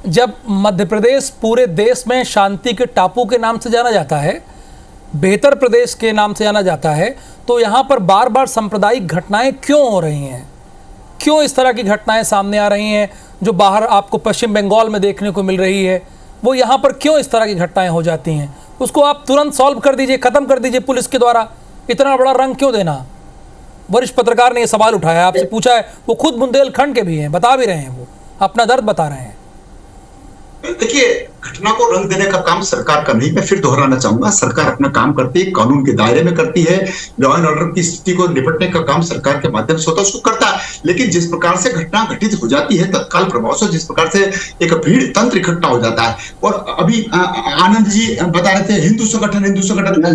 जब मध्य प्रदेश पूरे देश में शांति के टापू के नाम से जाना जाता है, बेहतर प्रदेश के नाम से जाना जाता है, तो यहाँ पर बार बार सांप्रदायिक घटनाएं क्यों हो रही हैं? क्यों इस तरह की घटनाएं सामने आ रही हैं जो बाहर आपको पश्चिम बंगाल में देखने को मिल रही है? वो यहाँ पर क्यों इस तरह की घटनाएं हो जाती हैं? उसको आप तुरंत सॉल्व कर दीजिए, ख़त्म कर दीजिए पुलिस के द्वारा। इतना बड़ा रंग क्यों देना? वरिष्ठ पत्रकार ने ये सवाल उठाया, आपसे पूछा है, वो खुद बुंदेलखंड के भी हैं, बता भी रहे हैं, वो अपना दर्द बता रहे हैं। देखिए, घटना को रंग देने का काम सरकार का नहीं, मैं फिर दोहराना चाहूंगा, सरकार अपना काम करती है, कानून के दायरे में करती है। लॉ एंड ऑर्डर की स्थिति को निपटने का काम सरकार के माध्यम से होता है, उसको करता है। लेकिन जिस प्रकार से घटना घटित हो जाती है तत्काल प्रभाव से, जिस प्रकार से एक भीड़ तंत्र इकट्ठा हो जाता है, और अभी आनंद जी बता रहे थे हिंदू संगठन,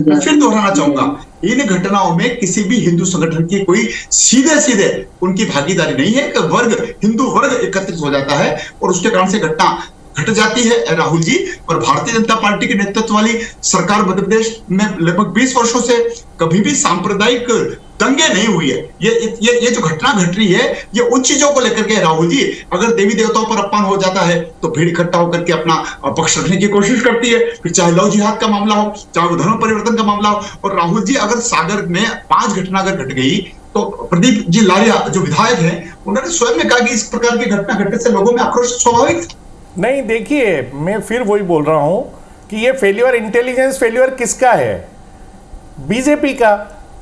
मैं फिर दोहराना चाहूंगा, इन घटनाओं में किसी भी हिंदू संगठन की कोई सीधे उनकी भागीदारी नहीं है। वर्ग, हिंदू वर्ग एकत्रित हो जाता है और उसके कारण से घटना घट जाती है राहुल जी। और भारतीय जनता पार्टी के नेतृत्व वाली सरकार मध्य प्रदेश में लगभग 20 वर्षों से कभी भी सांप्रदायिक दंगे नहीं हुई है। ये जो घटना घट रही है, ये उन चीजों को लेकर के राहुल जी, अगर देवी देवताओं पर अपमान हो जाता है तो भीड़ इकट्ठा होकर के अपना पक्ष रखने की कोशिश करती है, फिर चाहे लव जिहाद का मामला हो, चाहे वो धर्म परिवर्तन का मामला हो। और राहुल जी, अगर सागर में 5 घटना अगर घट गई तो प्रदीप जी लारिया जो विधायक हैं, उन्होंने स्वयं में कहा कि इस प्रकार की घटना घटने से लोगों में आक्रोश स्वाभाविक नहीं। देखिए, मैं फिर वही बोल रहा हूं कि ये फेल्यूर, इंटेलिजेंस फेल्यूर किसका है? बीजेपी का,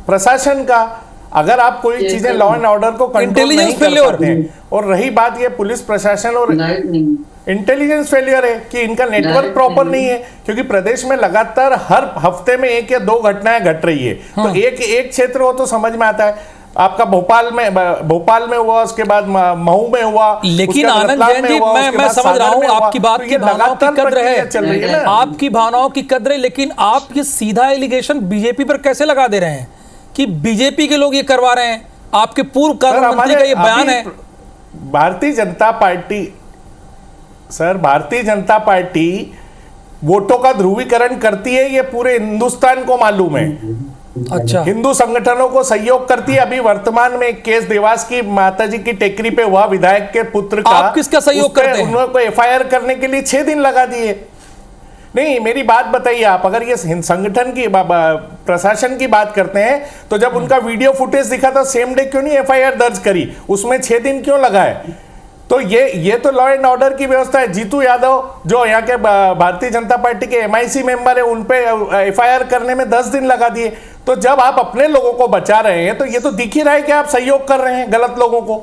प्रशासन का। अगर आप कोई चीजें लॉ एंड ऑर्डर को कंट्रोल नहीं कर पाते हैं, और रही बात ये पुलिस प्रशासन और इंटेलिजेंस फेल्यूर है कि इनका नेटवर्क प्रॉपर नहीं है, क्योंकि प्रदेश में लगातार हर हफ्ते में 1 या 2 घटनाएं घट रही है। तो एक क्षेत्र हो तो समझ में आता है। आपका भोपाल में हुआ, उसके बाद महू में हुआ, लेकिन आनंद जैन जी, मैं समझ रहा हूं आपकी बात की भावनाओं की कद्र है, आपकी भावनाओं की कद्र है, लेकिन आप ये सीधा एलिगेशन बीजेपी पर कैसे लगा दे रहे हैं कि बीजेपी के लोग ये करवा रहे हैं? आपके पूर्व कानून मंत्री का ये बयान है। भारतीय जनता पार्टी वोटों का ध्रुवीकरण करती है, ये पूरे हिंदुस्तान को मालूम है। अच्छा, हिंदू संगठनों को सहयोग करती है। अभी वर्तमान में एक केस देवास की माताजी की टेकरी पे हुआ, विधायक के पुत्र का। आप किसका सहयोग करते हैं? उनको एफआईआर करने के लिए 6 दिन लगा दिए। नहीं, मेरी बात बताइए आप, अगर ये संगठन की प्रशासन की बात करते हैं तो जब उनका वीडियो फुटेज दिखा था, सेम डे क्यों नहीं एफआईआर दर्ज करी? उसमें 6 दिन क्यों लगाए? तो ये तो लॉ एंड ऑर्डर की व्यवस्था है। जीतू यादव जो यहाँ के भारतीय जनता पार्टी के एमआईसी मेंबर है, उन पे एफआईआर करने में 10 दिन लगा दिए। तो जब आप अपने लोगों को बचा रहे हैं तो ये तो दिख ही रहा है कि आप सहयोग कर रहे हैं गलत लोगों को।